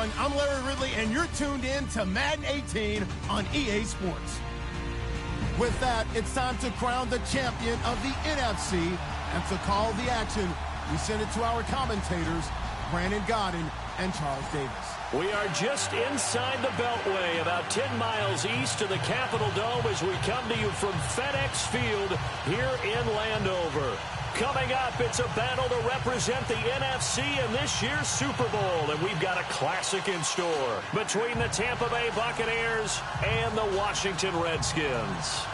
everyone. I'm Larry Ridley, and you're tuned in to Madden 18 on EA Sports. With that, it's time to crown the champion of the NFC, and to call the action, we send it to our commentators, Brandon Godden and Charles Davis. We are just inside the Beltway, about 10 miles east of the Capitol Dome as we come to you from FedEx Field here in Landover. Coming up, it's a battle to represent the NFC in this year's Super Bowl, and we've got a classic in store between the Tampa Bay Buccaneers and the Washington Redskins.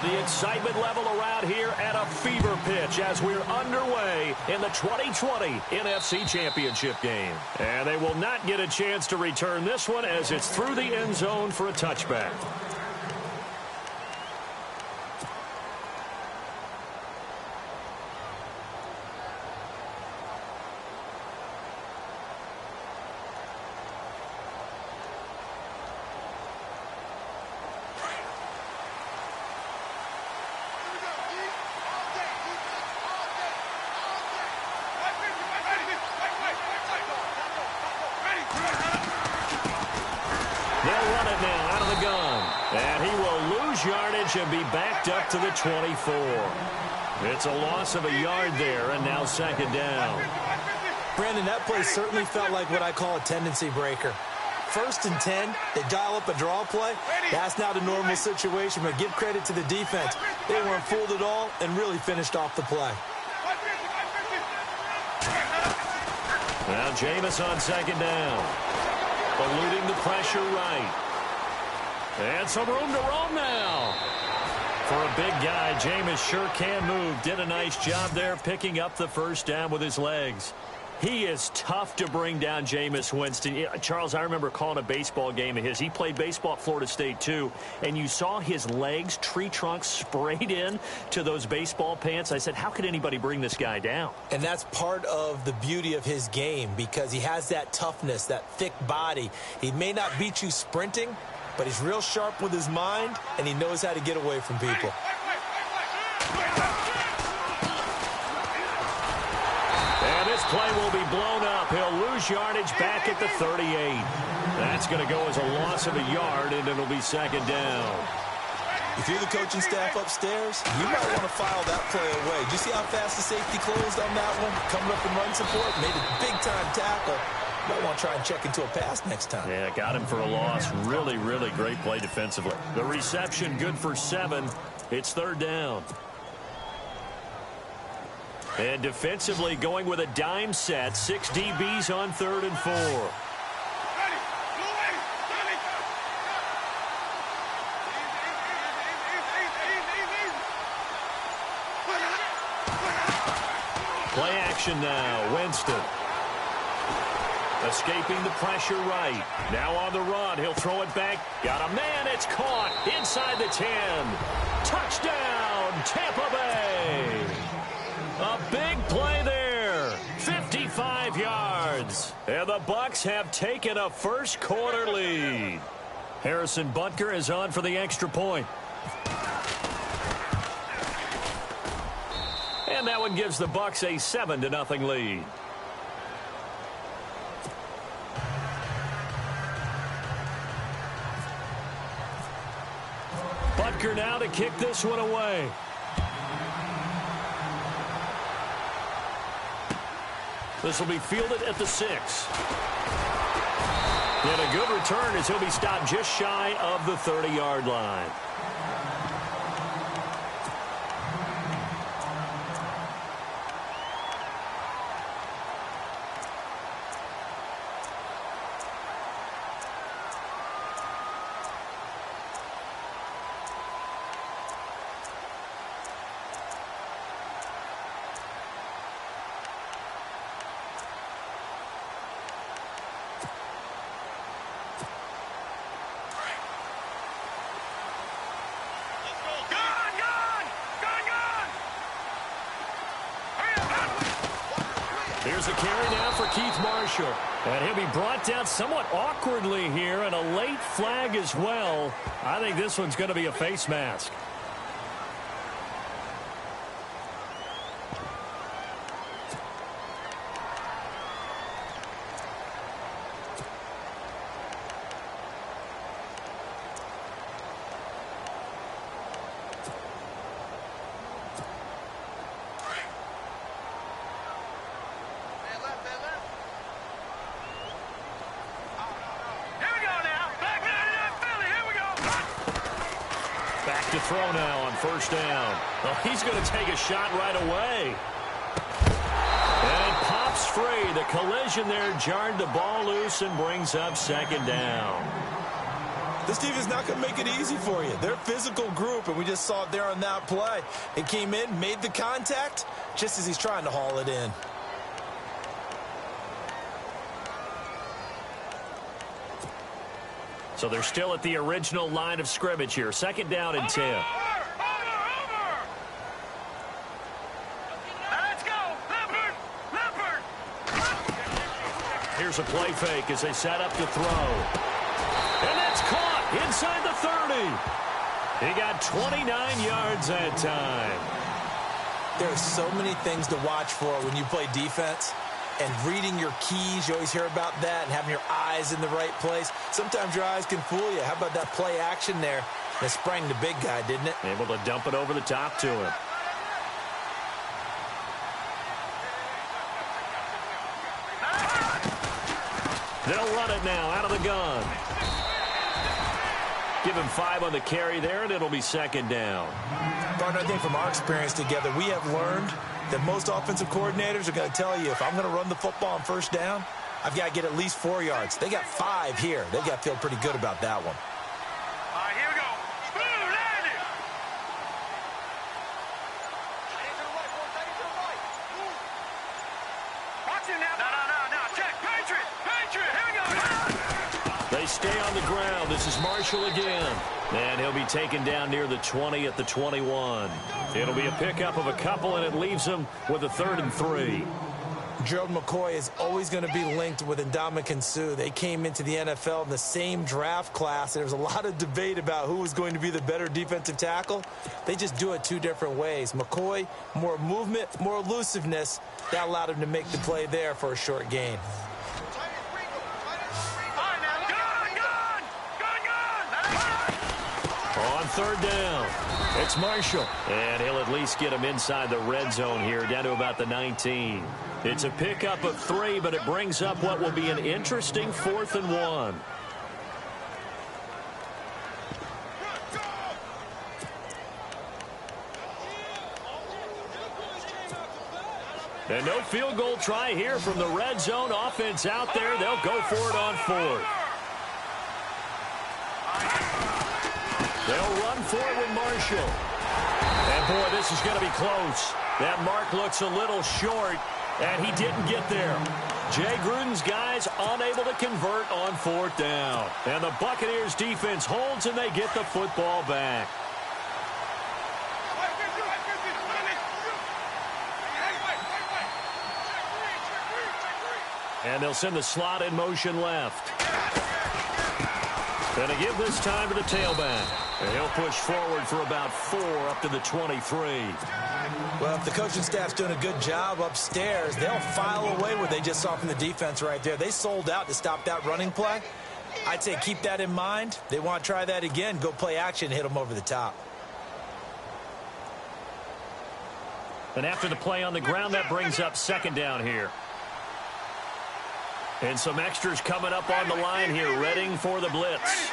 The excitement level around here at a fever pitch as we're underway in the 2020 NFC Championship game. And they will not get a chance to return this one as it's through the end zone for a touchback. And be backed up to the 24. It's a loss of a yard there, and now second down. Brandon, that play certainly felt like what I call a tendency breaker. 1st and 10, they dial up a draw play. That's not a normal situation, but give credit to the defense. They weren't fooled at all and really finished off the play. Now Jameis on second down. Eluding the pressure right. And some room to roam now. For a big guy, Jameis sure can move. Did a nice job there picking up the first down with his legs. He is tough to bring down, Jameis Winston. Charles, I remember calling a baseball game of his. He played baseball at Florida State, too. And you saw his legs, tree trunks sprayed in to those baseball pants. I said, how could anybody bring this guy down? And that's part of the beauty of his game because he has that toughness, that thick body. He may not beat you sprinting, but he's real sharp with his mind, and he knows how to get away from people. And this play will be blown up. He'll lose yardage back at the 38. That's going to go as a loss of a yard, and it'll be second down. If you're the coaching staff upstairs, you might want to file that play away. Did you see how fast the safety closed on that one? Coming up in run support, made a big-time tackle. Might want to try and check into a pass next time. Yeah, got him for a loss. Really, really great play defensively. The reception good for 7. It's third down. And defensively going with a dime set. 6 DBs on 3rd and 4. Play action now. Winston. Escaping the pressure right. Now on the run. He'll throw it back. Got a man. It's caught inside the 10. Touchdown, Tampa Bay. A big play there. 55 yards. And the Bucs have taken a first quarter lead. Harrison Butker is on for the extra point. And that one gives the Bucs a 7-0 lead. Butker now to kick this one away. This will be fielded at the 6. And a good return as he'll be stopped just shy of the 30-yard line. Here's a carry now for Keith Marshall. And he'll be brought down somewhat awkwardly here, and a late flag as well. I think this one's going to be a face mask. throw now on first down. Oh, he's going to take a shot right away. And it pops free. The collision there jarred the ball loose and brings up second down. This team is not going to make it easy for you. They're a physical group, and we just saw it there on that play. It came in, made the contact, just as he's trying to haul it in. So they're still at the original line of scrimmage here. Second down and 10. Let's go, Leopard! Here's a play fake as they set up to throw. And that's caught inside the 30. He got 29 yards that time. There are so many things to watch for when you play defense. And reading your keys, you always hear about that, and having your eyes in the right place. Sometimes your eyes can fool you. How about that play action there? That sprang the big guy, didn't it? Able to dump it over the top to him. They'll run it now out of the gun. Give him 5 on the carry there, and it'll be second down. Partner, I think from our experience together, we have learned that most offensive coordinators are going to tell you, if I'm going to run the football on first down, I've got to get at least 4 yards. They got 5 here. They've got to feel pretty good about that one. All right, here we go. Boom, land it. Watch him now. No. Check. Patriot. Here we go. They stay on the ground. This is Marshall again. And he'll be taken down near the 20 at the 21. It'll be a pickup of a couple, and it leaves him with a 3rd and 3. Gerald McCoy is always going to be linked with Ndamukong Suh. They came into the NFL in the same draft class. There was a lot of debate about who was going to be the better defensive tackle. They just do it 2 different ways. McCoy, more movement, more elusiveness. That allowed him to make the play there for a short gain. On 3rd down, it's Marshall. And he'll at least get him inside the red zone here, down to about the 19. It's a pickup of 3, but it brings up what will be an interesting 4th and 1. And no field goal try here from the red zone. Offense out there. They'll go for it on 4th. They'll run for it with Marshall. And, boy, this is going to be close. That mark looks a little short, and he didn't get there. Jay Gruden's guys unable to convert on 4th down. And the Buccaneers defense holds, and they get the football back. And they'll send the slot in motion left. Going to give this time to the tailback. And he'll push forward for about 4 up to the 23. Well, if the coaching staff's doing a good job upstairs, they'll file away what they just saw from the defense right there. They sold out to stop that running play. I'd say keep that in mind. They want to try that again. Go play action, hit them over the top. And after the play on the ground, that brings up second down here. And some extras coming up on the line here, readying for the blitz.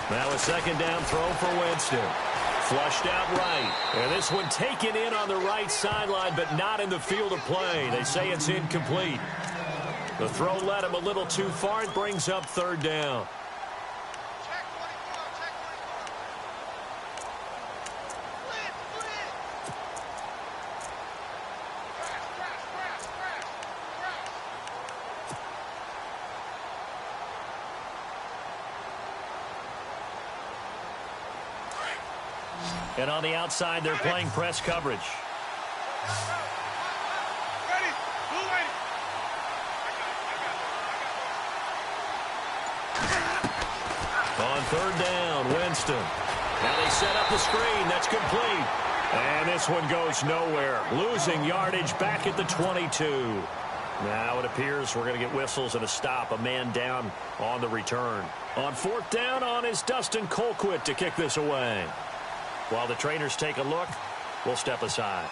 Now a second down throw for Winston. Flushed out right. And this one taken in on the right sideline, but not in the field of play. They say it's incomplete. The throw led him a little too far. It brings up 3rd down. And on the outside, they're playing press coverage. On 3rd down, Winston. Now they set up the screen. That's complete. And this one goes nowhere. Losing yardage back at the 22. Now it appears we're going to get whistles and a stop. A man down on the return. On 4th down is Dustin Colquitt to kick this away. While the trainers take a look, we'll step aside.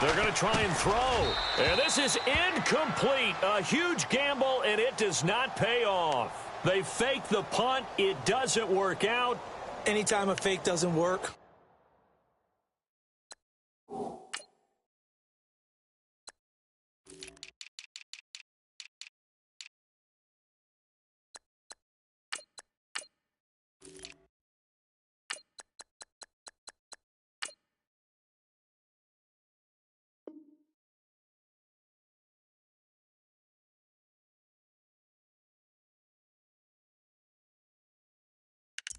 They're going to try and throw. And this is incomplete. A huge gamble, and it does not pay off. They fake the punt. It doesn't work out. Anytime a fake doesn't work.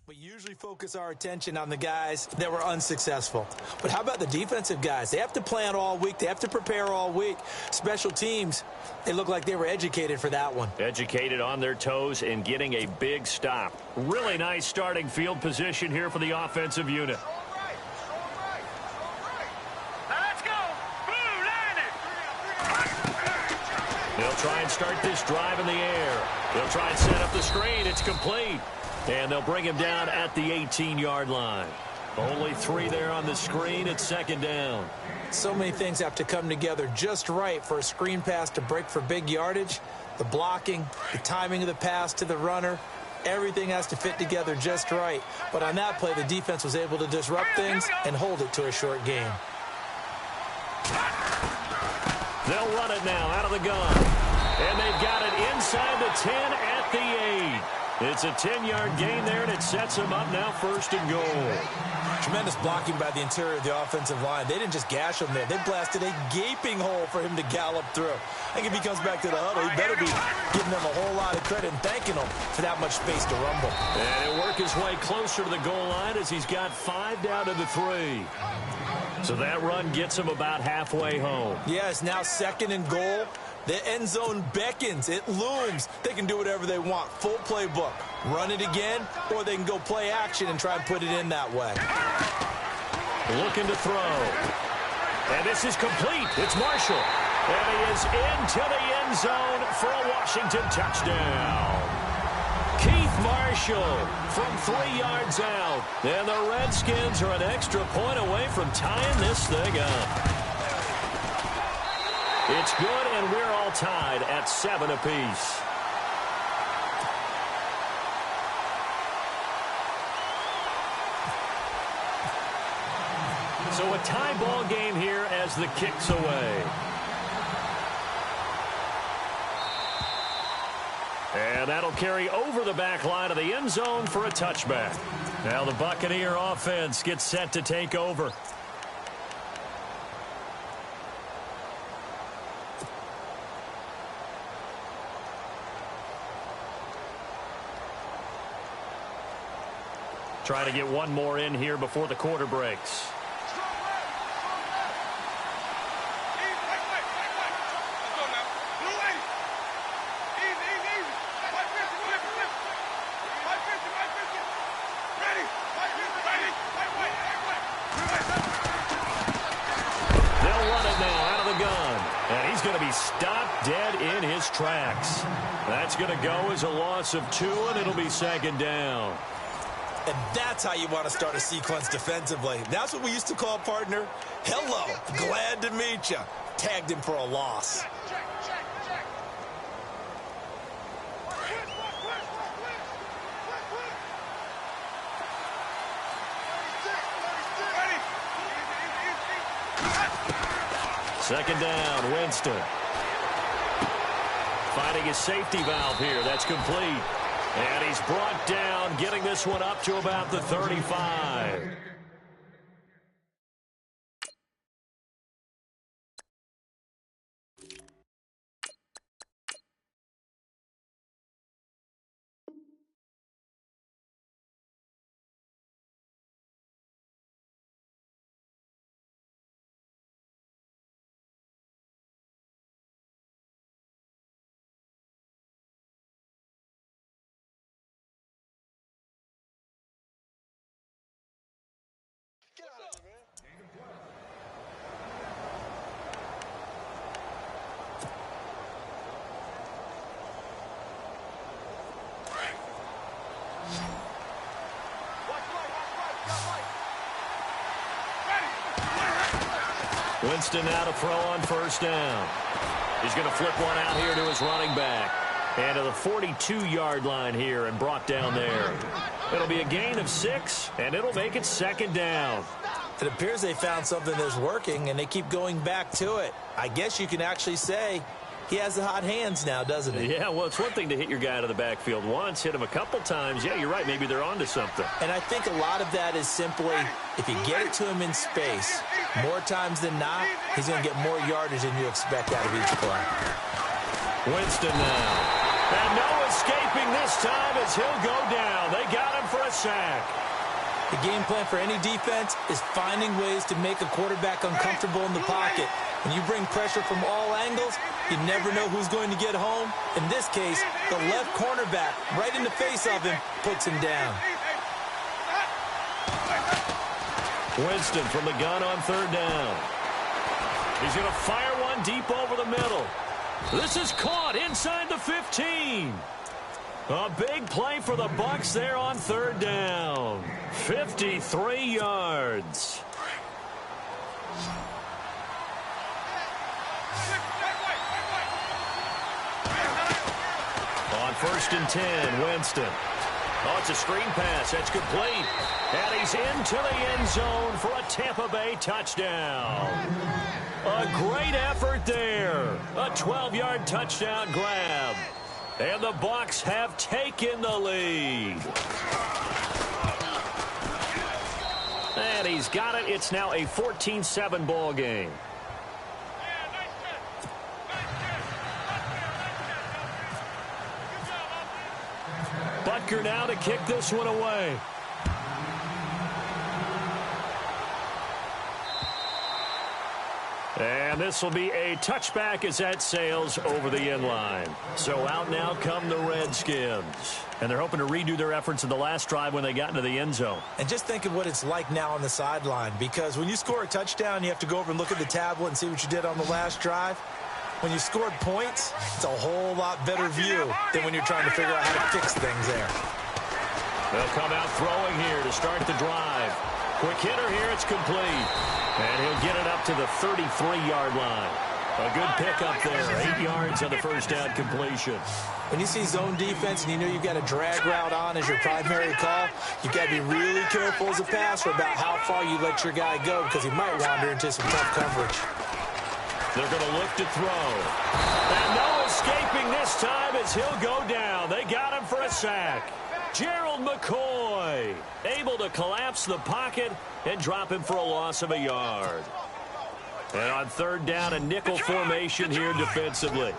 We usually focus our attention on the guys that were unsuccessful. But how about the defensive guys? They have to plan all week. They have to prepare all week. Special teams, they look like they were educated for that one. Educated on their toes and getting a big stop. Really nice starting field position here for the offensive unit. Now let's go. Blue, line it. They'll try and start this drive in the air. They'll try and set up the screen. It's complete. And they'll bring him down at the 18-yard line. Only 3 there on the screen. It's second down. So many things have to come together just right for a screen pass to break for big yardage. The blocking, the timing of the pass to the runner, everything has to fit together just right. But on that play, the defense was able to disrupt things and hold it to a short game. They'll run it now out of the gun. And they've got it inside the 10 at the 8. It's a 10-yard gain there, and it sets them up now first and goal. Tremendous blocking by the interior of the offensive line. They didn't just gash him there. They blasted a gaping hole for him to gallop through. I think if he comes back to the huddle, he better be giving them a whole lot of credit and thanking them for that much space to rumble. And he'll work his way closer to the goal line as he's got 5 down to the 3. So that run gets him about halfway home. Yes, now second and goal. The end zone beckons. It looms. They can do whatever they want. Full playbook. Run it again, or they can go play action and try and put it in that way. Looking to throw. And this is complete. It's Marshall. And he is into the end zone for a Washington touchdown. Keith Marshall from 3 yards out. And the Redskins are an extra point away from tying this thing up. It's good, and we're all tied at 7 apiece. So a tie ball game here as the kick's away. And that'll carry over the back line of the end zone for a touchback. Now the Buccaneer offense gets set to take over. Trying to get one more in here before the quarter breaks. They'll run it now out of the gun. And he's going to be stopped dead in his tracks. That's going to go as a loss of 2, and it'll be second down. And that's how you want to start a sequence defensively. That's what we used to call, partner, hello, glad to meet you. Tagged him for a loss. Second down, Winston. Finding his safety valve here. That's complete. And he's brought down, getting this one up to about the 35. Winston now to throw on first down. He's going to flip one out here to his running back. And to the 42-yard line here and brought down there. It'll be a gain of 6, and it'll make it second down. It appears they found something that's working, and they keep going back to it. I guess you can actually say he has the hot hands now, doesn't he? Yeah, well, it's one thing to hit your guy out of the backfield once, hit him a couple times. Yeah, you're right. Maybe they're onto something. And I think a lot of that is simply if you get it to him in space, more times than not, he's going to get more yardage than you expect out of each play. Winston now. And no escaping this time as he'll go down. They got him for a sack. The game plan for any defense is finding ways to make a quarterback uncomfortable in the pocket. When you bring pressure from all angles, you never know who's going to get home. In this case, the left cornerback, right in the face of him, puts him down. Winston from the gun on third down. He's going to fire one deep over the middle. This is caught inside the 15. A big play for the Bucs there on third down. 53 yards. On first and 10, Winston. Oh, it's a screen pass. That's complete. And he's into the end zone for a Tampa Bay touchdown. A great effort there. A 12-yard touchdown grab. And the Bucs have taken the lead. And he's got it. It's now a 14-7 ball game. Butker now to kick this one away. And this will be a touchback as that sails over the end line. So out now come the Redskins. And they're hoping to redo their efforts in the last drive when they got into the end zone. And just think of what it's like now on the sideline. Because when you score a touchdown, you have to go over and look at the tablet and see what you did on the last drive. When you scored points, it's a whole lot better view than when you're trying to figure out how to fix things there. They'll come out throwing here to start the drive. Quick hitter here, it's complete. And he'll get it up to the 33-yard line. A good pickup there, 8 yards on the first down completion. When you see zone defense and you know you've got a drag route on as your primary call, you've got to be really careful as a passer about how far you let your guy go because he might wander into some tough coverage. They're going to look to throw. And no escaping this time as he'll go down. They got him for a sack. Gerald McCoy able to collapse the pocket and drop him for a loss of a yard. And on third down, a nickel formation here defensively.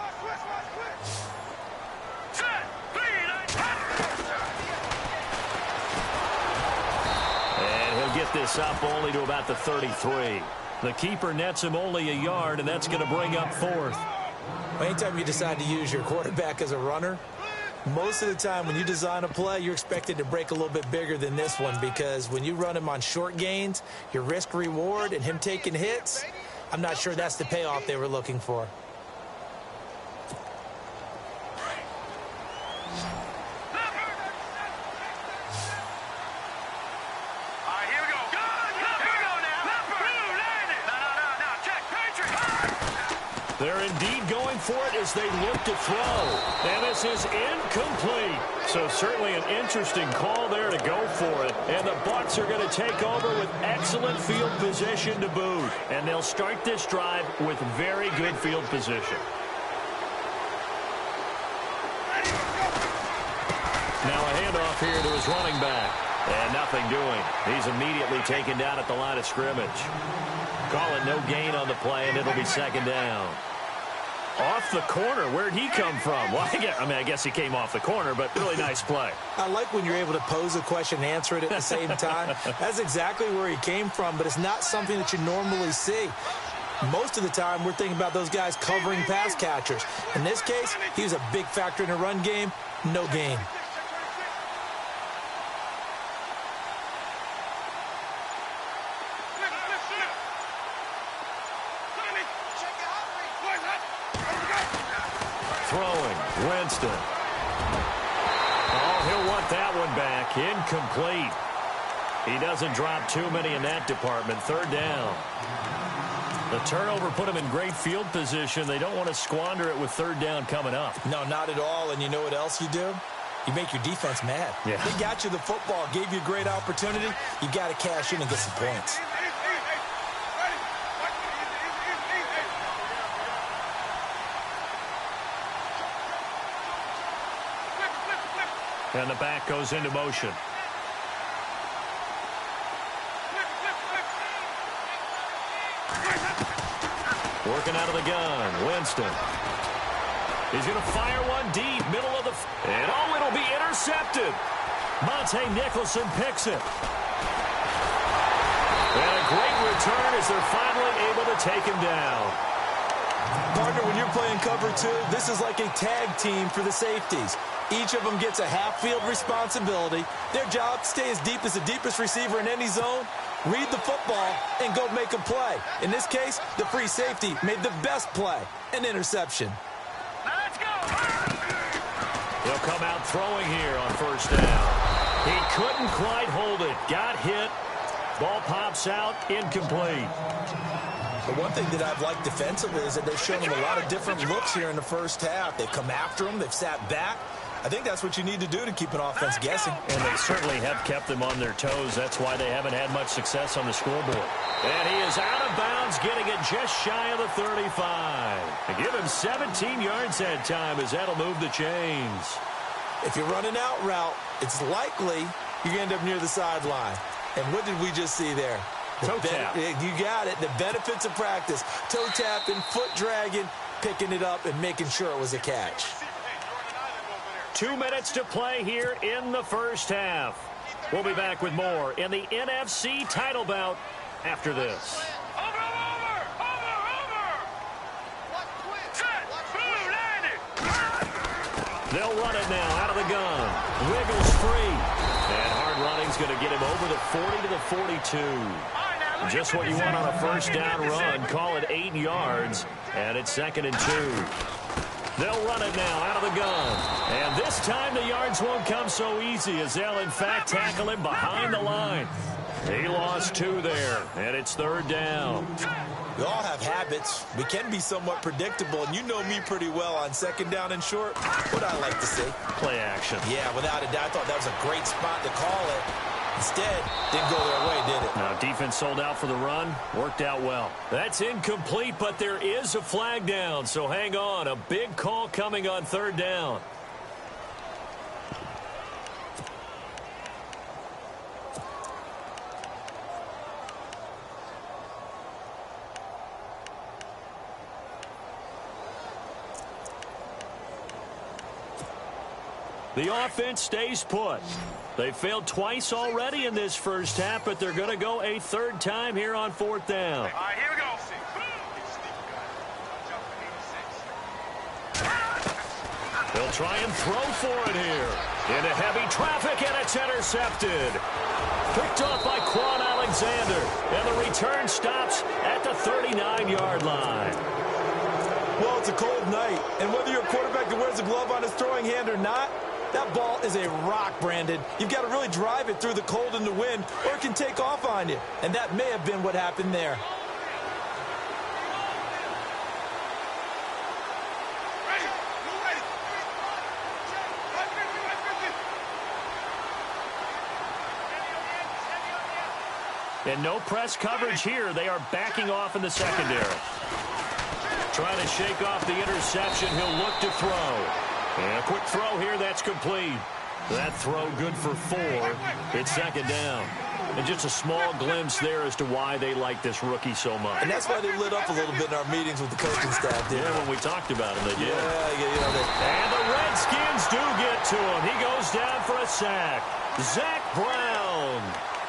And he'll get this up only to about the 33. The keeper nets him only a yard, and that's going to bring up fourth. Anytime you decide to use your quarterback as a runner, most of the time when you design a play, you're expected to break a little bit bigger than this one because when you run him on short gains, your risk-reward and him taking hits, I'm not sure that's the payoff they were looking for. They're indeed going for it as they look to throw. And this is incomplete. So certainly an interesting call there to go for it. And the Bucs are going to take over with excellent field position to boot. And they'll start this drive with very good field position. Now a handoff here to his running back. And nothing doing. He's immediately taken down at the line of scrimmage. Call it no gain on the play, and it'll be second down. Off the corner. Where'd he come from? Well, I guess he came off the corner, but really nice play. I like when you're able to pose a question and answer it at the same time. That's exactly where he came from, but it's not something that you normally see. Most of the time, we're thinking about those guys covering pass catchers. In this case, he was a big factor in the run game. No gain. Throwing, Winston. Oh, he'll want that one back. Incomplete. He doesn't drop too many in that department. Third down. The turnover put them in great field position. They don't want to squander it with third down coming up. No, not at all. And you know what else you do? You make your defense mad. Yeah. They got you the football, gave you a great opportunity. You got to cash in and get some points. And the back goes into motion. Working out of the gun, Winston. He's going to fire one deep, middle of the... And oh, it'll be intercepted. Monte Nicholson picks it. And a great return as they're finally able to take him down. Partner, when you're playing cover two, this is like a tag team for the safeties. Each of them gets a half-field responsibility. Their job, stay as deep as the deepest receiver in any zone, read the football, and go make a play. In this case, the free safety made the best play, an interception. Let's go. He'll come out throwing here on first down. He couldn't quite hold it. Got hit. Ball pops out, incomplete. The one thing that I've liked defensively is that they've shown them a lot of different looks here in the first half. They've come after them. They've sat back. I think that's what you need to do to keep an offense guessing. And they certainly have kept them on their toes. That's why they haven't had much success on the scoreboard. And he is out of bounds, getting it just shy of the 35. They give him 17 yards that time as that'll move the chains. If you're running out route, it's likely you're going to end up near the sideline. And what did we just see there? Toe tap. You got it. The benefits of practice. Toe tapping, foot dragging, picking it up, and making sure it was a catch. 2 minutes to play here in the first half. We'll be back with more in the NFC title bout after this. Over. Set. Boom, landed. They'll run it now out of the gun. Wiggles free. And hard running's going to get him over the 40 to the 42. Just what you want on a first down run. Call it 8 yards. And it's 2nd and 2. They'll run it now out of the gun. And this time the yards won't come so easy as they'll, in fact, tackle him behind the line. He lost 2 there, and it's 3rd down. We all have habits. We can be somewhat predictable, and you know me pretty well on 2nd down and short. What I like to see. Play action. Yeah, without a doubt. I thought that was a great spot to call it. Instead, didn't go their way, did it? Now, defense sold out for the run. Worked out well. That's incomplete, but there is a flag down, so hang on. A big call coming on 3rd down. The offense stays put. They failed twice already in this first half, but they're going to go a 3rd time here on 4th down. All right, here we go. They'll try and throw for it here. Into heavy traffic, and it's intercepted. Picked off by Quan Alexander, and the return stops at the 39-yard line. Well, it's a cold night, and whether you're a quarterback that wears a glove on his throwing hand or not, that ball is a rock, Brandon. You've got to really drive it through the cold and the wind, or it can take off on you. And that may have been what happened there. And no press coverage here. They are backing off in the secondary. Trying to shake off the interception. He'll look to throw. And a quick throw here. That's complete. That throw good for 4. It's 2nd down. And just a small glimpse there as to why they like this rookie so much. And that's why they lit up a little bit in our meetings with the coaching staff, didn't Yeah, when we talked about him, they did. Yeah. And the Redskins do get to him. He goes down for a sack. Zach Brown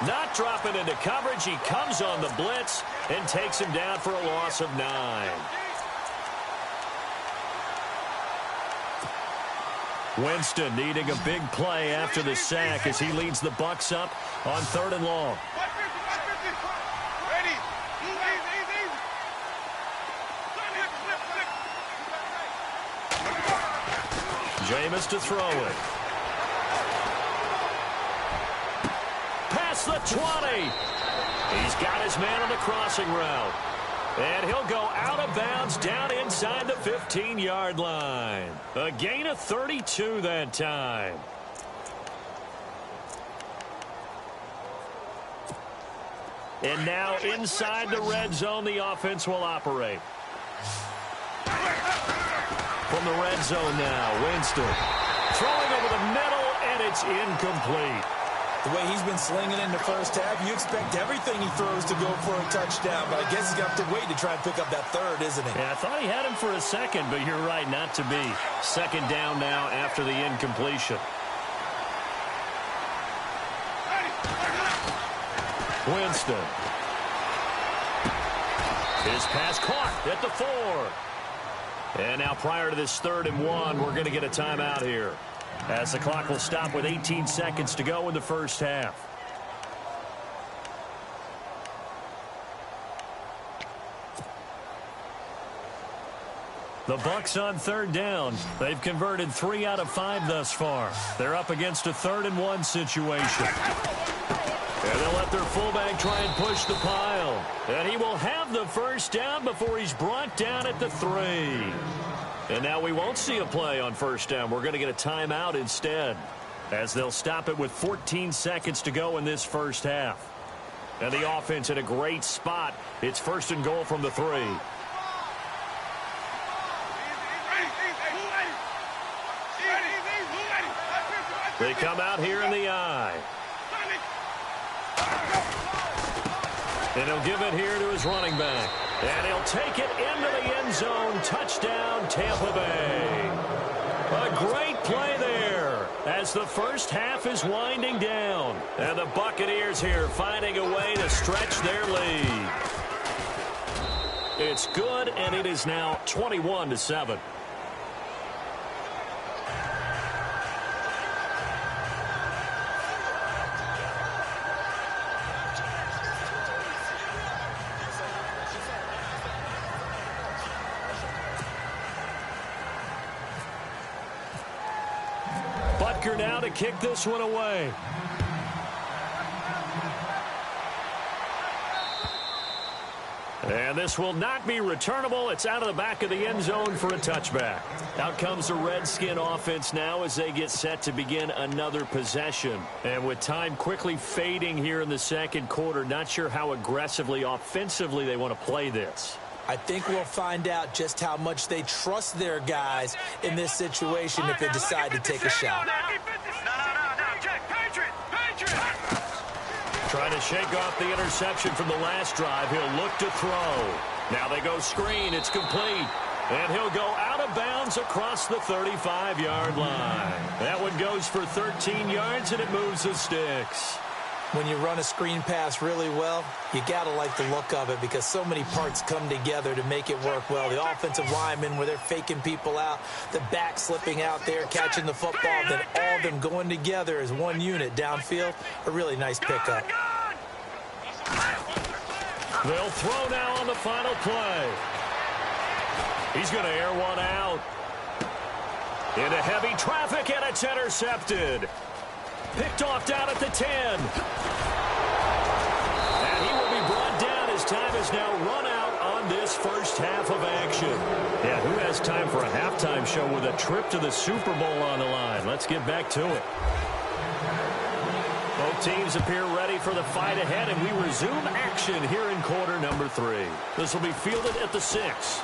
not dropping into coverage. He comes on the blitz and takes him down for a loss of 9. Winston needing a big play after the sack as he leads the Bucs up on 3rd and long. Ready. Jameis to throw it. Past the 20. He's got his man on the crossing route. And he'll go out of bounds down inside the 15-yard line. A gain of 32 that time. And now inside the red zone, the offense will operate. From the red zone now, Winston. Throwing over the middle, and it's incomplete. The way he's been slinging in the first half, you expect everything he throws to go for a touchdown, but I guess he's going to have to wait to try and pick up that third, isn't he? Yeah, I thought he had him for a second, but you're right, not to be. Second down now after the incompletion. Winston. His pass caught at the 4. And now prior to this 3rd and 1, we're going to get a timeout here, as the clock will stop with 18 seconds to go in the first half. The Bucs on 3rd down. They've converted 3 out of 5 thus far. They're up against a 3rd and 1 situation. And they'll let their fullback try and push the pile. And he will have the first down before he's brought down at the 3. And now we won't see a play on first down. We're going to get a timeout instead, as they'll stop it with 14 seconds to go in this first half. And the offense in a great spot. It's 1st and goal from the 3. They come out here in the I. And he'll give it here to his running back. And he'll take it into the end zone. Touchdown, Tampa Bay. A great play there as the first half is winding down. And the Buccaneers here finding a way to stretch their lead. It's good, and it is now 21-7. Butker now to kick this one away. And this will not be returnable. It's out of the back of the end zone for a touchback. Out comes the Redskin offense now as they get set to begin another possession. And with time quickly fading here in the second quarter, not sure how aggressively, offensively they want to play this. I think we'll find out just how much they trust their guys in this situation if they decide to take a shot. Trying to shake off the interception from the last drive. He'll look to throw. Now they go screen. It's complete. And he'll go out of bounds across the 35-yard line. That one goes for 13 yards, and it moves the sticks. When you run a screen pass really well, you got to like the look of it because so many parts come together to make it work well. The offensive linemen, where they're faking people out, the back slipping out there, catching the football, then all of them going together as one unit downfield. A really nice pickup. They'll throw now on the final play. He's going to air one out. Into heavy traffic, and it's intercepted. Picked off down at the 10. And he will be brought down as time is now run out on this first half of action. Yeah, who has time for a halftime show with a trip to the Super Bowl on the line? Let's get back to it. Both teams appear ready for the fight ahead, and we resume action here in quarter number 3. This will be fielded at the 6.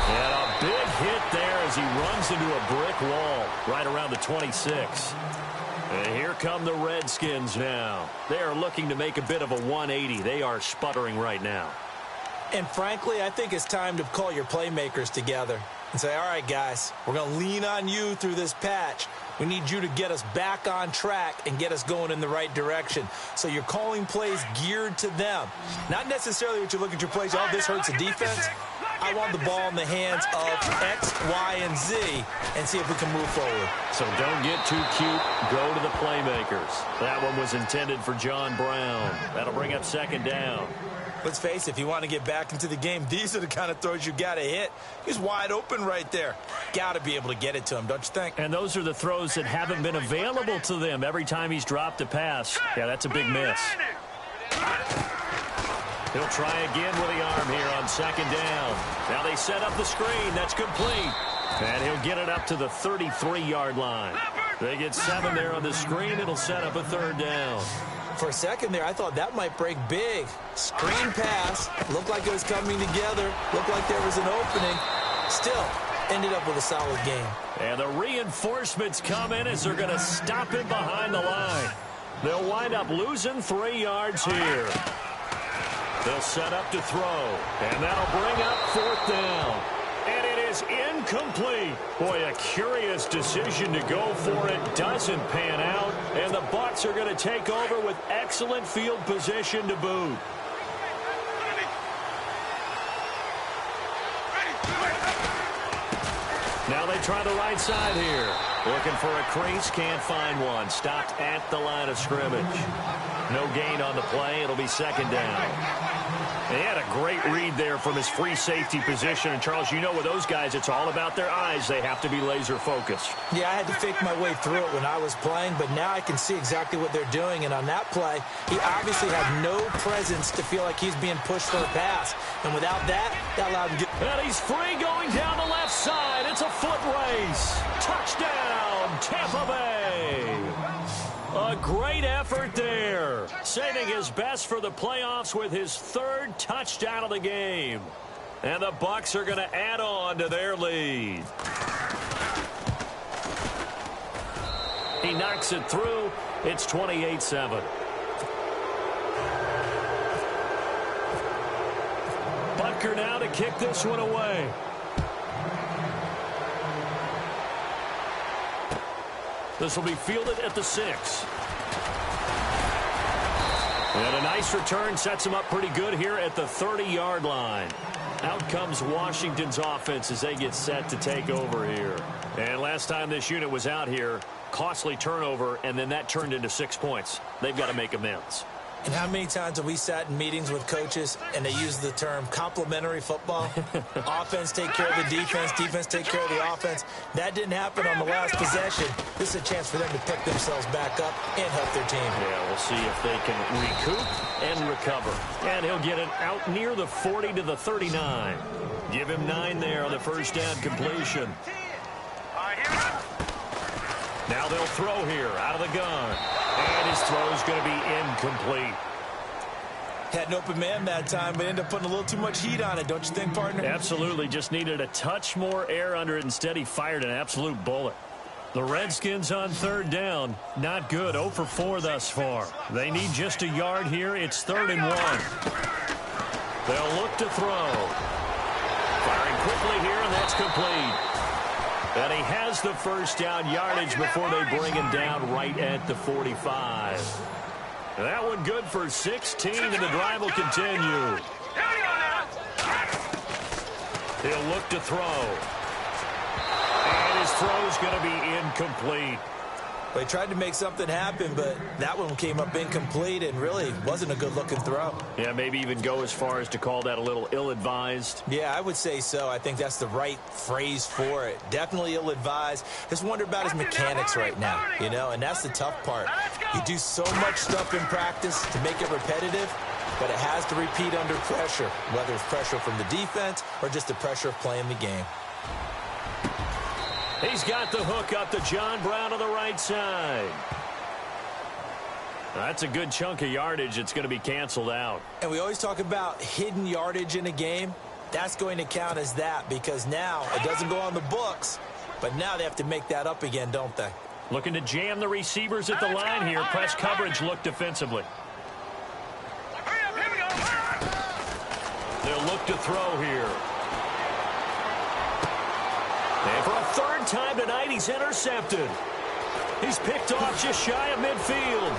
And a big hit there as he runs into a brick wall right around the 26. And here come the Redskins now. They are looking to make a bit of a 180. They are sputtering right now. And frankly, I think it's time to call your playmakers together and say, all right, guys, we're going to lean on you through this patch. We need you to get us back on track and get us going in the right direction. So you're calling plays geared to them. Not necessarily what you look at your plays, oh, this hurts the defense. I want the ball in the hands of X, Y, and Z and see if we can move forward. So don't get too cute. Go to the playmakers. That one was intended for John Brown. That'll bring up second down. Let's face it, if you want to get back into the game, these are the kind of throws you got to hit. He's wide open right there. Got to be able to get it to him, don't you think? And those are the throws that haven't been available to them every time he's dropped a pass. Yeah, that's a big miss. He'll try again with the arm here on second down. Now they set up the screen. That's complete. And he'll get it up to the 33-yard line. They get 7 there on the screen. It'll set up a third down. For a second there, I thought that might break big. Screen pass. Looked like it was coming together. Looked like there was an opening. Still, ended up with a solid game. And the reinforcements come in as they're going to stop him behind the line. They'll wind up losing 3 yards here. They'll set up to throw. And that'll bring up 4th down. And it is incomplete. Boy, a curious decision to go for it. Doesn't pan out. And the Bucs are going to take over with excellent field position to boot. Now they try the right side here. Looking for a crease, can't find one. Stopped at the line of scrimmage. No gain on the play. It'll be second down. He had a great read there from his free safety position. And, Charles, you know with those guys, it's all about their eyes. They have to be laser-focused. Yeah, I had to fake my way through it when I was playing, but now I can see exactly what they're doing. And on that play, he obviously had no presence to feel like he's being pushed for a pass. And without that, that allowed him to get... And he's free going down the left side. It's a foot race. Touchdown, Tampa Bay. A great effort there. Saving his best for the playoffs with his 3rd touchdown of the game. And the Bucs are going to add on to their lead. He knocks it through. It's 28-7. Butker now to kick this one away. This will be fielded at the 6. And a nice return sets him up pretty good here at the 30-yard line. Out comes Washington's offense as they get set to take over here. And last time this unit was out here, costly turnover, and then that turned into 6 points. They've got to make amends. And how many times have we sat in meetings with coaches and they use the term complementary football? Offense take care of the defense, defense take care of the offense. That didn't happen on the last possession. This is a chance for them to pick themselves back up and help their team. Yeah, we'll see if they can recoup and recover. And he'll get it out near the 40 to the 39. Give him 9 there on the first down completion. Now they'll throw here out of the gun. And his throw is going to be incomplete. Had an open man that time, but ended up putting a little too much heat on it, don't you think, partner? Absolutely. Just needed a touch more air under it. Instead, he fired an absolute bullet. The Redskins on 3rd down. Not good. 0 for 4 thus far. They need just a yard here. It's 3rd and 1. They'll look to throw. Firing quickly here, and that's complete. And he has the first down yardage before they bring him down right at the 45. That one good for 16, and the drive will continue. He'll look to throw. And his throw's going to be incomplete. They tried to make something happen, but that one came up incomplete and really wasn't a good-looking throw. Yeah, maybe even go as far as to call that a little ill-advised. Yeah, I would say so. I think that's the right phrase for it. Definitely ill-advised. Just wonder about his mechanics right now, you know, and that's the tough part. You do so much stuff in practice to make it repetitive, but it has to repeat under pressure, whether it's pressure from the defense or just the pressure of playing the game. He's got the hook up to John Brown on the right side. That's a good chunk of yardage. It's going to be canceled out. And we always talk about hidden yardage in a game. That's going to count as that because now it doesn't go on the books, but now they have to make that up again, don't they? Looking to jam the receivers at the line here. Press coverage look defensively. They'll look to throw here. And for a 3rd time tonight, he's intercepted. He's picked off just shy of midfield.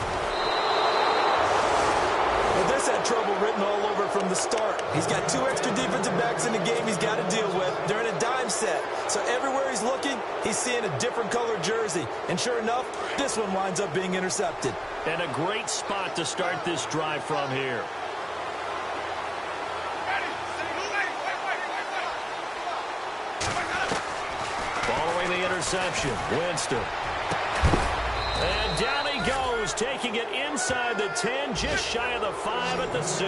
Well, this had trouble written all over from the start. He's got 2 extra defensive backs in the game he's got to deal with. They're in a dime set. So everywhere he's looking, he's seeing a different color jersey. And sure enough, this one winds up being intercepted. And a great spot to start this drive from here. Following the interception, Winston. And down he goes, taking it inside the 10, just shy of the 5 at the 6.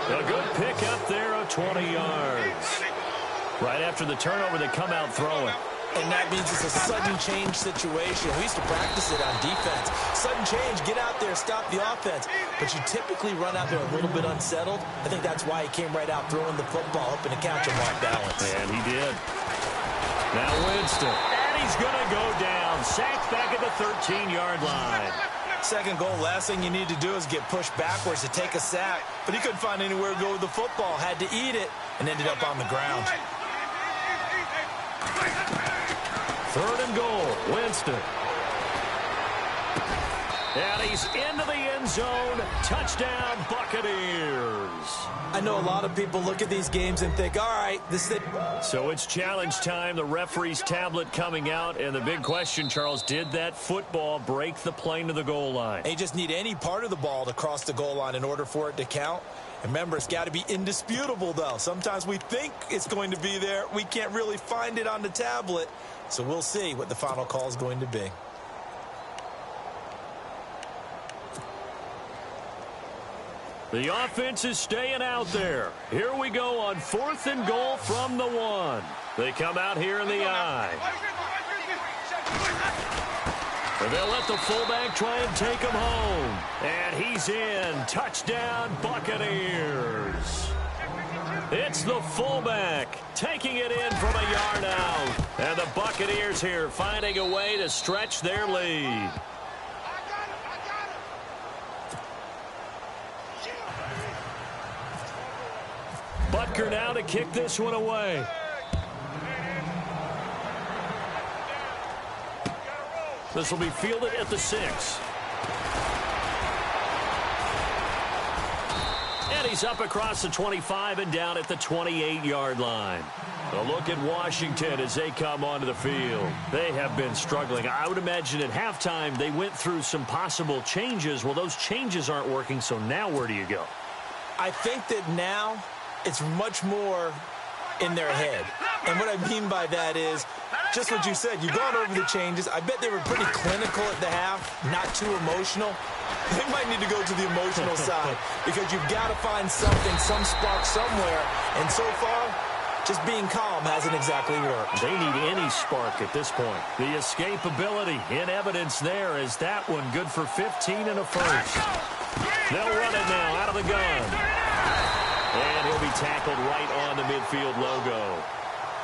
A good pick up there of 20 yards. Right after the turnover, they come out throwing. And that means it's a sudden change situation. We used to practice it on defense. Sudden change, get out there, stop the offense. But you typically run out there a little bit unsettled. I think that's why he came right out throwing the football, hoping to catch him off balance. And he did. Now Winston. And he's going to go down. Sacked back at the 13-yard line. Second goal, last thing you need to do is get pushed backwards to take a sack. But he couldn't find anywhere to go with the football. Had to eat it and ended up on the ground. 3rd and goal, Winston. And he's into the end zone. Touchdown, Buccaneers. I know a lot of people look at these games and think, all right, this is it. So it's challenge time. The referee's tablet coming out. And the big question, Charles, did that football break the plane to the goal line? They just need any part of the ball to cross the goal line in order for it to count. And remember, it's got to be indisputable, though. Sometimes we think it's going to be there. We can't really find it on the tablet. So we'll see what the final call is going to be. The offense is staying out there. Here we go on 4th and goal from the 1. They come out here in the I. And they'll let the fullback try and take him home. And he's in. Touchdown, Buccaneers. It's the fullback taking it in from a yard out. And the Buccaneers here finding a way to stretch their lead. Butker now to kick this one away. This will be fielded at the 6. And he's up across the 25 and down at the 28-yard line. A look at Washington as they come onto the field. They have been struggling. I would imagine at halftime they went through some possible changes. Well, those changes aren't working, so now where do you go? I think that now it's much more in their head. And what I mean by that is just what you said. You've gone over the changes. I bet they were pretty clinical at the half, not too emotional. They might need to go to the emotional side because you've got to find something, some spark somewhere. And so far, just being calm hasn't exactly worked. They need any spark at this point. The escapability in evidence there is that one good for 15 and a first. They'll run it now out of the gun. And he'll be tackled right on the midfield logo.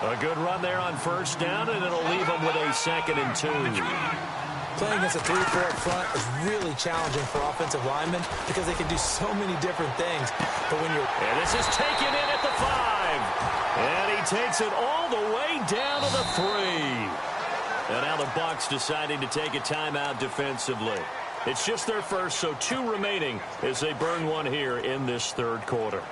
A good run there on first down, and it'll leave him with a 2nd and 2. Playing against a 3-4 up front is really challenging for offensive linemen because they can do so many different things. But when you're... And this is taken in at the 5. And he takes it all the way down to the 3. And now the Bucs deciding to take a timeout defensively. It's just their first, so 2 remaining as they burn one here in this 3rd quarter.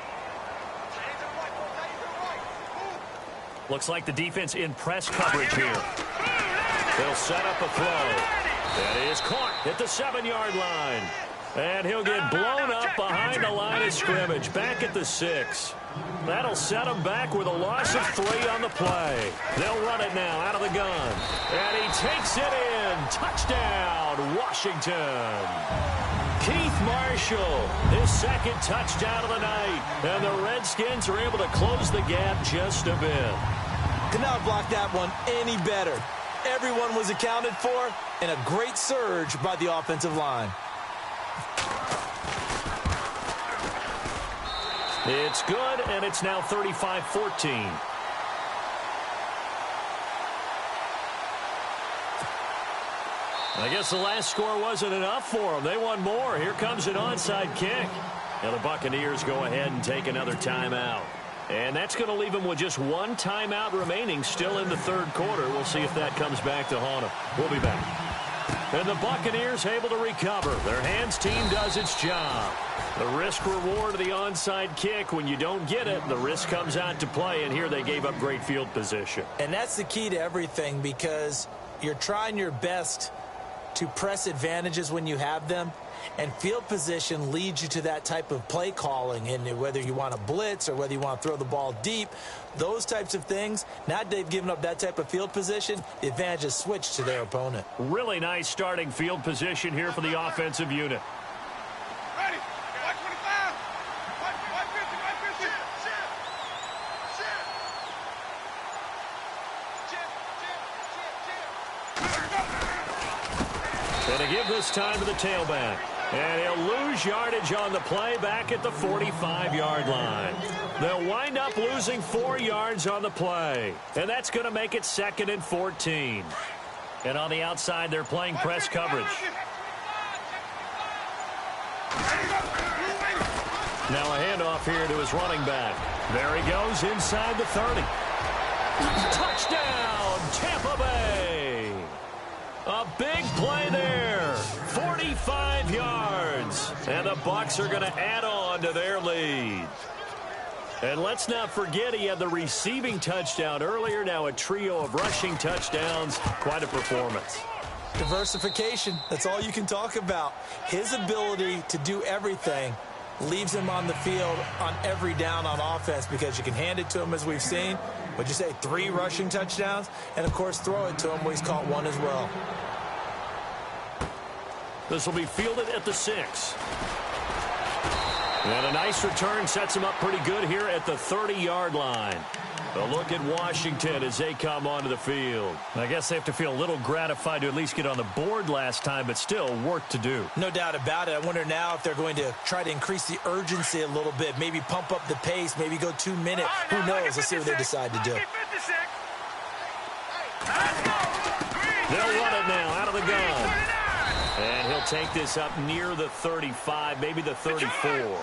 Looks like the defense in press coverage here. They'll set up a throw. That is caught at the 7-yard line. And he'll get blown up behind the line of scrimmage, back at the 6. That'll set him back with a loss of 3 on the play. They'll run it now out of the gun. And he takes it in. Touchdown, Washington. Keith Marshall, his 2nd touchdown of the night. And the Redskins are able to close the gap just a bit. Could not block that one any better. Everyone was accounted for, and a great surge by the offensive line. It's good, and it's now 35-14. I guess the last score wasn't enough for them. They want more. Here comes an onside kick. Now the Buccaneers go ahead and take another timeout. And that's going to leave them with just 1 timeout remaining still in the 3rd quarter. We'll see if that comes back to haunt them. We'll be back. And the Buccaneers able to recover. Their hands team does its job. The risk-reward of the onside kick, when you don't get it, the risk comes out to play, and here they gave up great field position. And that's the key to everything because you're trying your best to press advantages when you have them, and field position leads you to that type of play calling. And whether you want to blitz or whether you want to throw the ball deep, those types of things, now they've given up that type of field position, the advantage is switched to their opponent. Really nice starting field position here for the offensive unit. Ready. 125. 150. 150. And to give this time to the tailback. And he'll lose yardage on the play back at the 45-yard line. They'll wind up losing 4 yards on the play. And that's going to make it 2nd and 14. And on the outside, they're playing press coverage. Now a handoff here to his running back. There he goes inside the 30. Touchdown, Tampa Bay. A big play there. 45 yards. And the Bucs are going to add on to their lead. And let's not forget he had the receiving touchdown earlier. Now a trio of rushing touchdowns. Quite a performance. Diversification, that's all you can talk about. His ability to do everything leaves him on the field on every down on offense because you can hand it to him, as we've seen. Would you say 3 rushing touchdowns? And, of course, throw it to him where he's caught 1 as well. This will be fielded at the 6. And a nice return sets him up pretty good here at the 30-yard line. A look at Washington as they come onto the field. I guess they have to feel a little gratified to at least get on the board last time, but still work to do. No doubt about it. I wonder now if they're going to try to increase the urgency a little bit, maybe pump up the pace, maybe go 2 minutes. Who knows? Let's see what they decide to do. They'll run it now out of the gun. And he'll take this up near the 35, maybe the 34.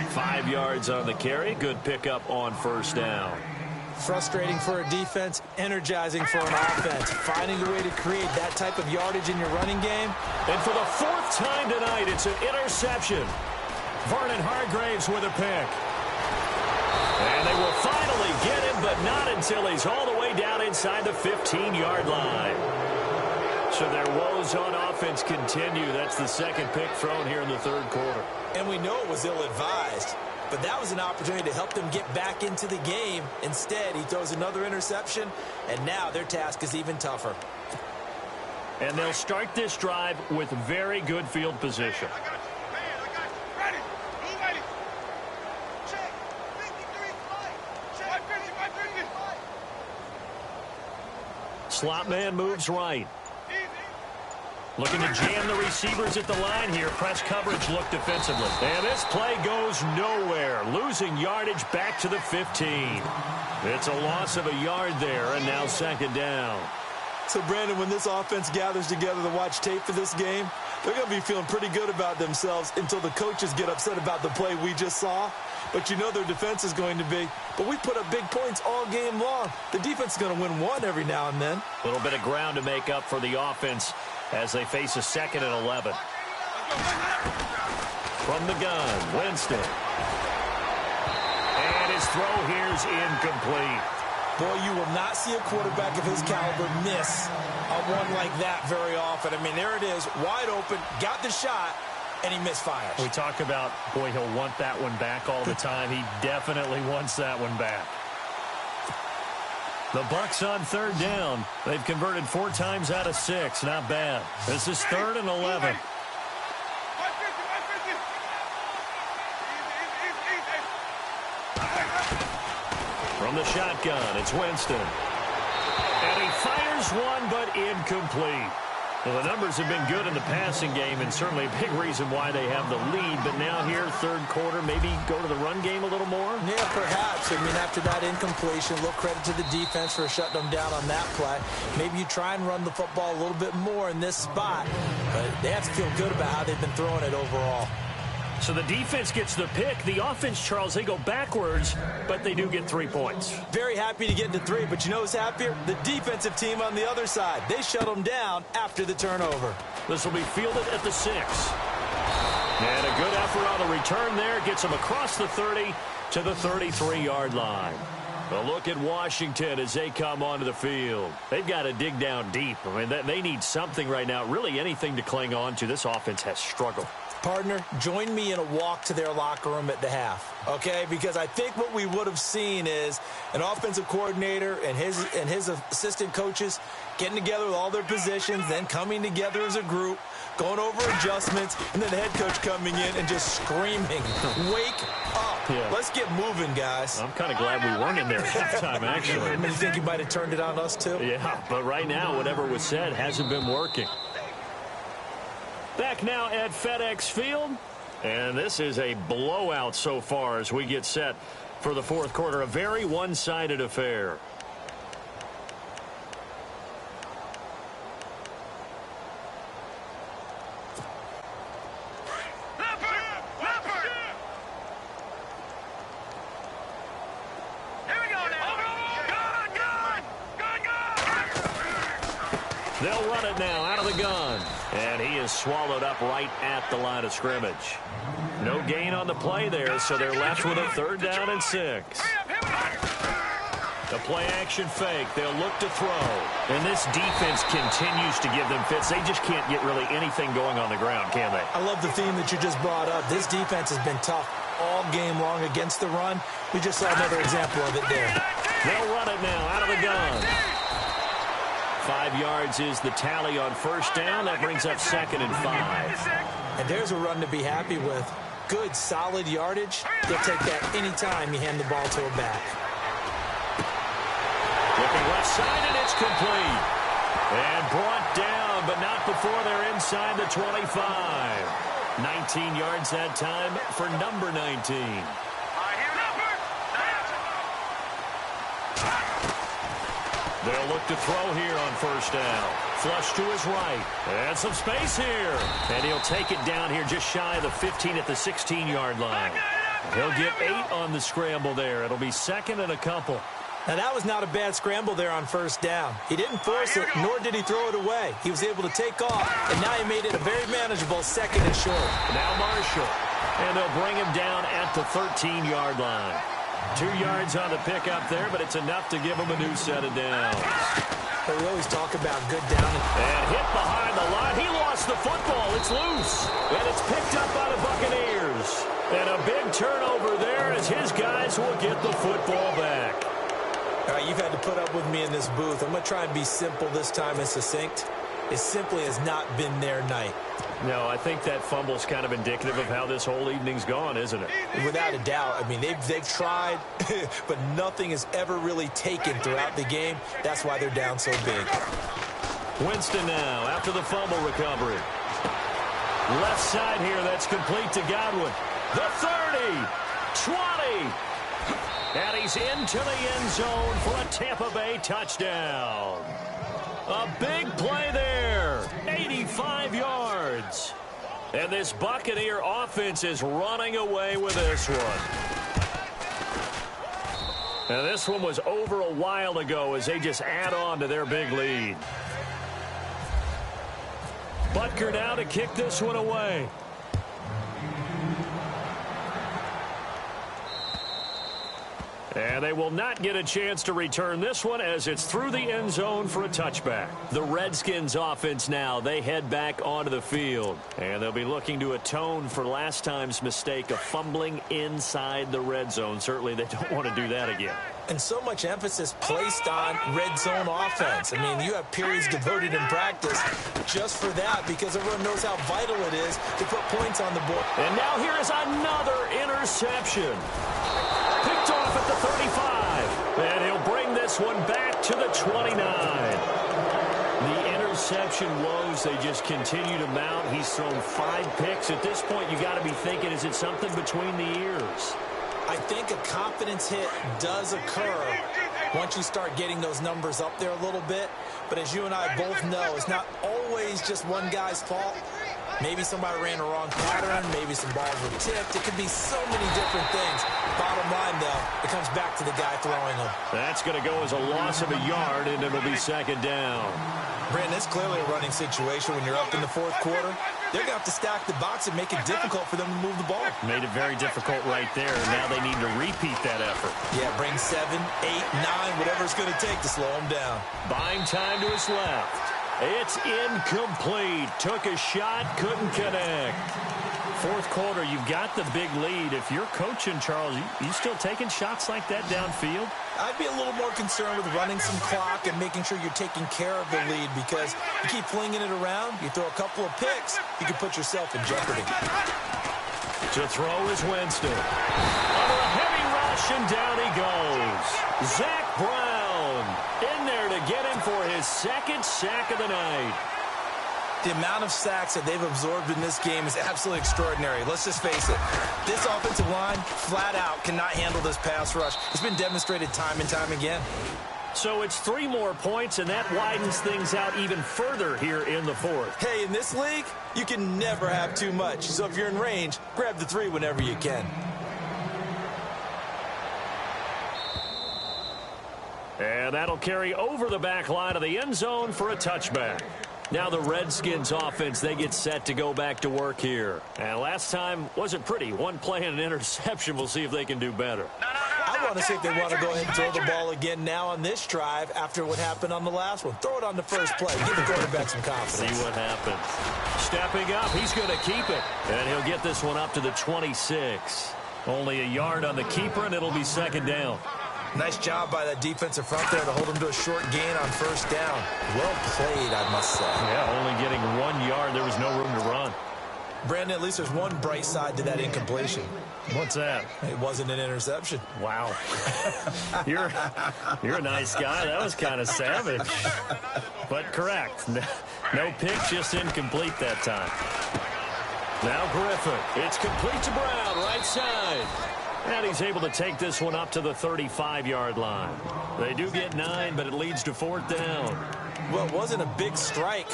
5 yards on the carry. Good pickup on first down. Frustrating for a defense, energizing for an offense. Finding a way to create that type of yardage in your running game. And for the 4th time tonight, it's an interception. Vernon Hargraves with a pick. And they will finally get him, but not until he's all the way down inside the 15-yard line. So their woes on offense continue. That's the 2nd pick thrown here in the 3rd quarter. And we know it was ill-advised, but that was an opportunity to help them get back into the game. Instead, he throws another interception, and now their task is even tougher. And they'll start this drive with very good field position. Slot man moves right. Looking to jam the receivers at the line here. Press coverage look defensively. And this play goes nowhere. Losing yardage back to the 15. It's a loss of a yard there, and now 2nd down. So, Brandon, when this offense gathers together to watch tape for this game, they're going to be feeling pretty good about themselves until the coaches get upset about the play we just saw. But you know their defense is going to be. But we put up big points all game long. The defense is going to win one every now and then. A little bit of ground to make up for the offense as they face a 2nd and 11. From the gun, Winston. And his throw here's incomplete. Boy, you will not see a quarterback of his caliber miss a one like that very often. I mean, there it is, wide open, got the shot, and he misfires. We talk about, boy, he'll want that one back all the time. He definitely wants that one back. The Bucs on 3rd down. They've converted 4 times out of 6. Not bad. This is 3rd and 11. From the shotgun, it's Winston. And he fires one, but incomplete. Well, the numbers have been good in the passing game, and certainly a big reason why they have the lead. But now here, 3rd quarter, maybe go to the run game a little more? Yeah, perhaps. I mean, after that incompletion, a little credit to the defense for shutting them down on that play. Maybe you try and run the football a little bit more in this spot. But they have to feel good about how they've been throwing it overall. So the defense gets the pick. The offense, Charles, they go backwards, but they do get 3 points. Very happy to get to 3, but you know who's happier? The defensive team on the other side. They shut them down after the turnover. This will be fielded at the 6. And a good effort on the return there. Gets them across the 30 to the 33-yard line. A look at Washington as they come onto the field. They've got to dig down deep. I mean, they need something right now, really anything to cling on to. This offense has struggled. Partner, join me in a walk to their locker room at the half, okay? Because I think what we would have seen is an offensive coordinator and his assistant coaches getting together with all their positions, then coming together as a group, going over adjustments, and then the head coach coming in and just screaming, "Wake up. Yeah. Let's get moving, guys." I'm kind of glad we weren't in there at halftime, actually. You think you might have turned it on us, too? Yeah, but right now, whatever was said hasn't been working. Back now at FedEx Field, and this is a blowout so far as we get set for the fourth quarter. A very one-sided affair. They'll run it now out of the gun. And he is swallowed up right at the line of scrimmage. No gain on the play there, so they're left with a 3rd down and 6. The play action fake. They'll look to throw. And this defense continues to give them fits. They just can't get really anything going on the ground, can they? I love the theme that you just brought up. This defense has been tough all game long against the run. We just saw another example of it there. They'll run it now out of the gun. 5 yards is the tally on 1st down. That brings up 2nd and 5. And there's a run to be happy with. Good, solid yardage. They'll take that anytime you hand the ball to a back. Looking left side, and it's complete. And brought down, but not before they're inside the 25. 19 yards that time for number 19. They'll look to throw here on 1st down. Flush to his right. And some space here. And he'll take it down here just shy of the 15 at the 16-yard line. He'll get 8 on the scramble there. It'll be 2nd and a couple. Now, that was not a bad scramble there on 1st down. He didn't force it, nor did he throw it away. He was able to take off, and now he made it a very manageable 2nd and short. Now Marshall. And they'll bring him down at the 13-yard line. 2 yards on the pickup there, but it's enough to give him a new set of downs. But we always talk about good down. And hit behind the line. He lost the football. It's loose. And it's picked up by the Buccaneers. And a big turnover there as his guys will get the football back. All right, you've had to put up with me in this booth. I'm going to try and be simple this time and succinct. It simply has not been their night. No, I think that fumble's kind of indicative of how this whole evening's gone, isn't it? Without a doubt. I mean, they've tried, but nothing is ever really taken throughout the game. That's why they're down so big. Winston now after the fumble recovery. Left side here, that's complete to Godwin. The 30, 20, and he's into the end zone for a Tampa Bay touchdown. A big play there, 85 yards. And this Buccaneer offense is running away with this one. And this one was over a while ago as they just add on to their big lead. Butker now to kick this one away. And they will not get a chance to return this one as it's through the end zone for a touchback. The Redskins offense now, they head back onto the field. And they'll be looking to atone for last time's mistake of fumbling inside the red zone. Certainly they don't want to do that again. And so much emphasis placed on red zone offense. I mean, you have periods devoted in practice just for that because everyone knows how vital it is to put points on the board. And now here is another interception. Picked off at the 35. And he'll bring this one back to the 29. The interception woes, they just continue to mount. He's thrown 5 picks. At this point, you got to be thinking, is it something between the ears? I think a confidence hit does occur once you start getting those numbers up there a little bit. But as you and I both know, it's not always just one guy's fault. Maybe somebody ran a wrong pattern. Maybe some balls were tipped. It could be so many different things. Bottom line, though, it comes back to the guy throwing them. That's going to go as a loss of a yard, and it'll be 2nd down. Brandon, it's clearly a running situation when you're up in the fourth quarter. they're going to have to stack the box and make it difficult for them to move the ball. Made it very difficult right there. Now they need to repeat that effort. Yeah, bring 7, 8, 9, whatever it's going to take to slow them down. Buying time to his left. It's incomplete. Took a shot, couldn't connect. Fourth quarter, you've got the big lead. If you're coaching, Charles, you still taking shots like that downfield? I'd be a little more concerned with running some clock and making sure you're taking care of the lead, because you keep flinging it around, you throw a couple of picks, you can put yourself in jeopardy. To throw is Winston. Under a heavy rush, and down he goes. Zach Brown in there to get him for his second sack of the night. The amount of sacks that they've absorbed in this game is absolutely extraordinary. Let's just face it. This offensive line, flat out, cannot handle this pass rush. It's been demonstrated time and time again. So it's 3 more points, and that widens things out even further here in the fourth. Hey, in this league, you can never have too much. So if you're in range, grab the 3 whenever you can. And that'll carry over the back line of the end zone for a touchback. Now the Redskins offense, they get set to go back to work here. And last time wasn't pretty. One play and an interception. We'll see if they can do better. I want to see if they want to go ahead and throw the ball again now on this drive after what happened on the last one. Throw it on the first play. Give the quarterback some confidence. See what happens. Stepping up, he's going to keep it. And he'll get this one up to the 26. Only a yard on the keeper, and it'll be second down. Nice job by that defensive front there to hold him to a short gain on first down. Well played, I must say. Yeah, only getting 1 yard. There was no room to run. Brandon, at least there's one bright side to that incompletion. What's that? It wasn't an interception. Wow. You're a nice guy. That was kind of savage. But correct. No pick, just incomplete that time. Now Griffin. It's complete to Brown, right side. And he's able to take this one up to the 35-yard line. They do get 9, but it leads to fourth down. Well, it wasn't a big strike,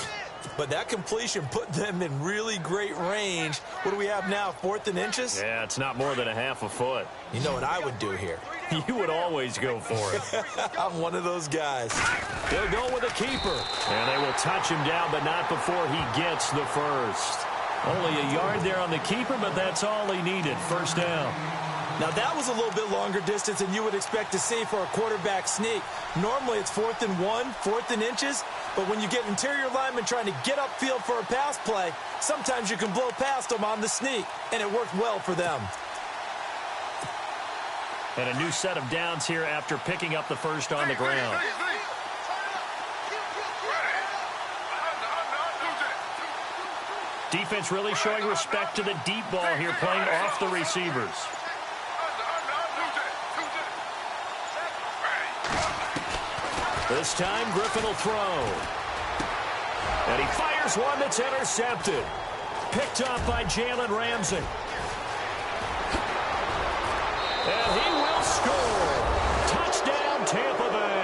but that completion put them in really great range. What do we have now, 4th and inches? Yeah, it's not more than a half a foot. You know what I would do here? You would always go for it. I'm one of those guys. They'll go with a keeper. And they will touch him down, but not before he gets the first. Only a yard there on the keeper, but that's all he needed. First down. Now, that was a little bit longer distance than you would expect to see for a quarterback sneak. Normally, it's 4th and 1, 4th and inches. But when you get interior linemen trying to get upfield for a pass play, sometimes you can blow past them on the sneak, and it worked well for them. And a new set of downs here after picking up the first on the ground. Defense really showing respect to the deep ball here, playing off the receivers. This time, Griffin will throw. And he fires one that's intercepted. Picked up by Jalen Ramsey. And he will score. Touchdown, Tampa Bay.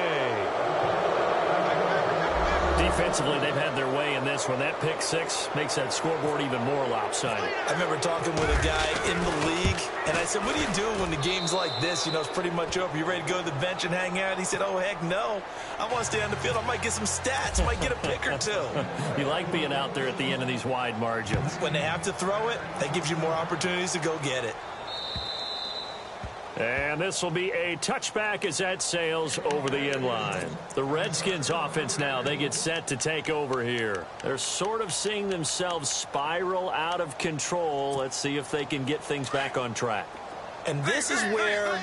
Defensively, they've had their way in this one. That pick six makes that scoreboard even more lopsided. I remember talking with a guy in the league, and I said, what do you do when the game's like this? You know, it's pretty much over. You ready to go to the bench and hang out? He said, oh, heck no. I want to stay on the field. I might get some stats. I might get a pick or two. You like being out there at the end of these wide margins. When they have to throw it, that gives you more opportunities to go get it. And this will be a touchback as that sails over the inline. The Redskins offense now, they get set to take over here. They're sort of seeing themselves spiral out of control. Let's see if they can get things back on track. And this is where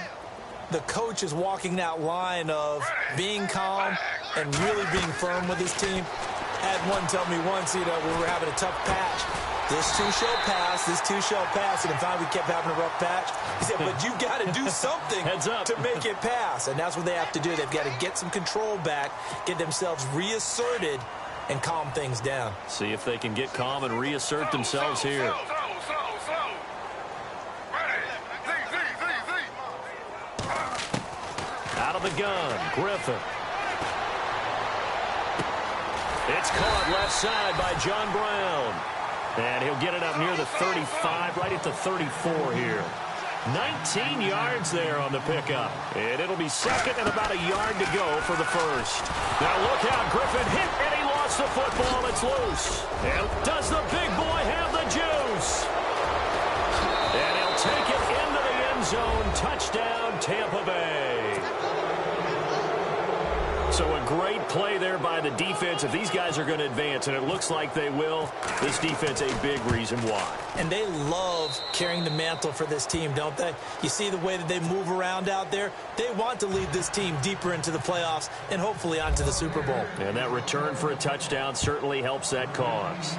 the coach is walking that line of being calm and really being firm with his team. I had one tell me once, you know, when we were having a tough patch, this too shall pass, this too shall pass, and finally we kept having a rough patch. He said, but you got to do something to make it pass, and that's what they have to do. They've got to get some control back, get themselves reasserted, and calm things down. See if they can get calm and reassert themselves here. Out of the gun, Griffin. It's caught left side by John Brown. And he'll get it up near the 35, right at the 34 here. 19 yards there on the pickup. And it'll be second and about a yard to go for the first. Now look out, Griffin hit, and he lost gets the football. It's loose. And does the big boy have the juice? And he'll take it into the end zone. Touchdown, Tampa Bay. So a great play there by the defense. If these guys are going to advance, and it looks like they will, this defense a big reason why. And they love carrying the mantle for this team, don't they? You see the way that they move around out there? They want to lead this team deeper into the playoffs and hopefully onto the Super Bowl. And that return for a touchdown certainly helps that cause.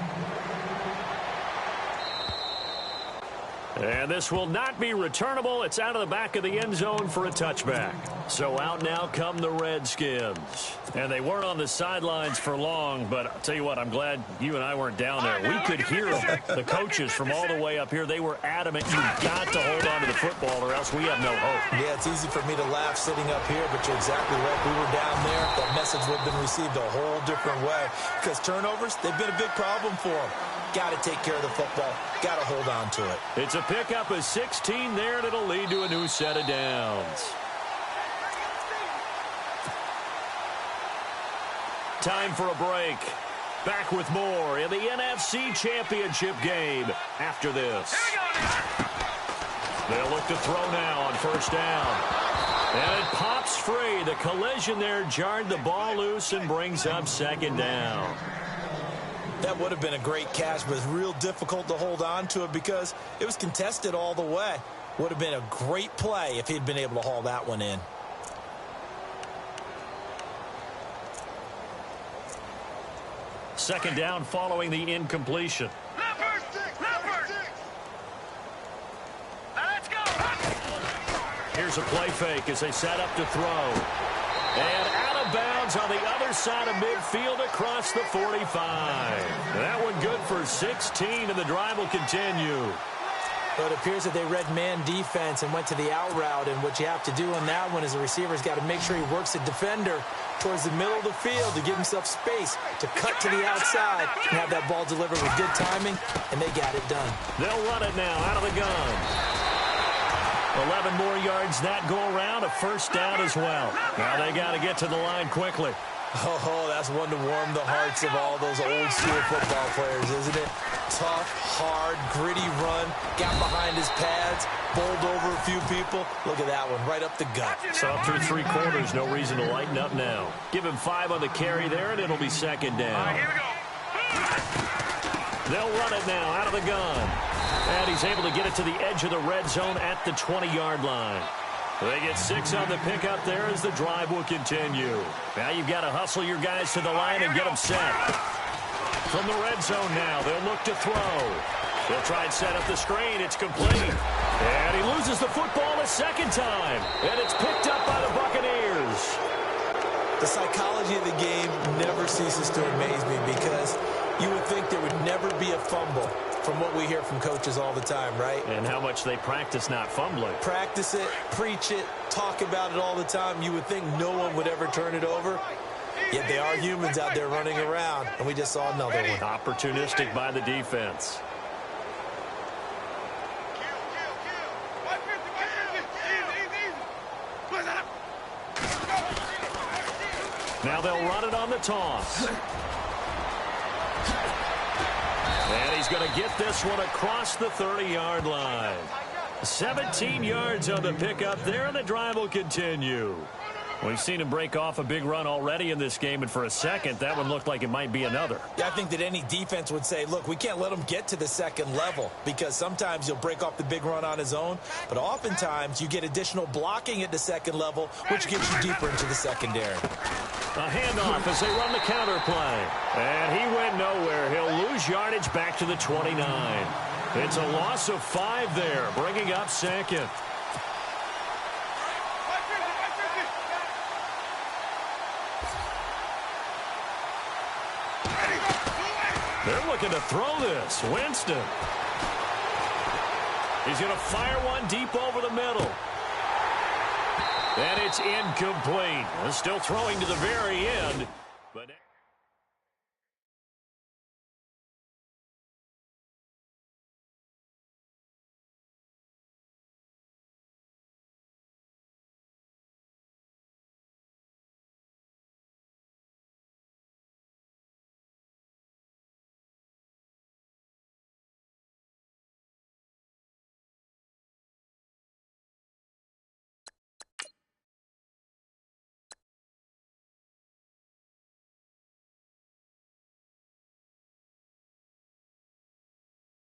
And this will not be returnable. It's out of the back of the end zone for a touchback. So out now come the Redskins. And they weren't on the sidelines for long, but I'll tell you what, I'm glad you and I weren't down there. We could hear them, the coaches from all the way up here. They were adamant, you've got to hold on to the football or else we have no hope. Yeah, it's easy for me to laugh sitting up here, but you're exactly right. We were down there. That message would have been received a whole different way. Because turnovers, they've been a big problem for them. Got to take care of the football. Got to hold on to it. It's a pickup of 16 there, and it'll lead to a new set of downs. Time for a break. Back with more in the NFC Championship game after this. They'll look to throw now on first down. And it pops free. The collision there jarred the ball loose and brings up second down. That would have been a great catch, but it's real difficult to hold on to it because it was contested all the way. Would have been a great play if he'd been able to haul that one in. Second down following the incompletion. Let's go. Here's a play fake as they set up to throw. And out of bounds on the other side of midfield across the 45. That one good for 16, and the drive will continue. But it appears that they read man defense and went to the out route, and what you have to do on that one is the receiver's got to make sure he works the defender towards the middle of the field to give himself space to cut to the outside and have that ball delivered with good timing, and they got it done. They'll run it now out of the gun. 11 more yards that go around, a first down as well. Now they got to get to the line quickly. Oh, that's one to warm the hearts of all those old school football players, isn't it? Tough, hard, gritty run, got behind his pads, bowled over a few people. Look at that one, right up the gut. So through three quarters, no reason to lighten up now. Give him 5 on the carry there, and it'll be second down. All right, here we go. They'll run it now out of the gun. And he's able to get it to the edge of the red zone at the 20-yard line. They get 6 on the pickup there as the drive will continue. Now you've got to hustle your guys to the line and get them set. From the red zone now, they'll look to throw. They'll try and set up the screen. It's complete. And he loses the football a second time. And it's picked up by the Buccaneers. The psychology of the game never ceases to amaze me because you would think there would never be a fumble from what we hear from coaches all the time, right? And how much they practice not fumbling. Practice it, preach it, talk about it all the time. You would think no one would ever turn it over. Yet they are humans out there running around, and we just saw another one. Opportunistic by the defense. Now they'll run it on the toss. And he's going to get this one across the 30-yard line. 17 yards on the pickup there, and the drive will continue. We've seen him break off a big run already in this game, and for a second, that one looked like it might be another. Yeah, I think that any defense would say, look, we can't let him get to the second level because sometimes he'll break off the big run on his own, but oftentimes you get additional blocking at the second level, which gets you deeper into the secondary. A handoff as they run the counter play. And he went nowhere. He'll lose yardage back to the 29. It's a loss of 5 there, bringing up second. They're looking to throw this. Winston. He's going to fire one deep over the middle. And it's incomplete. Still throwing to the very end. But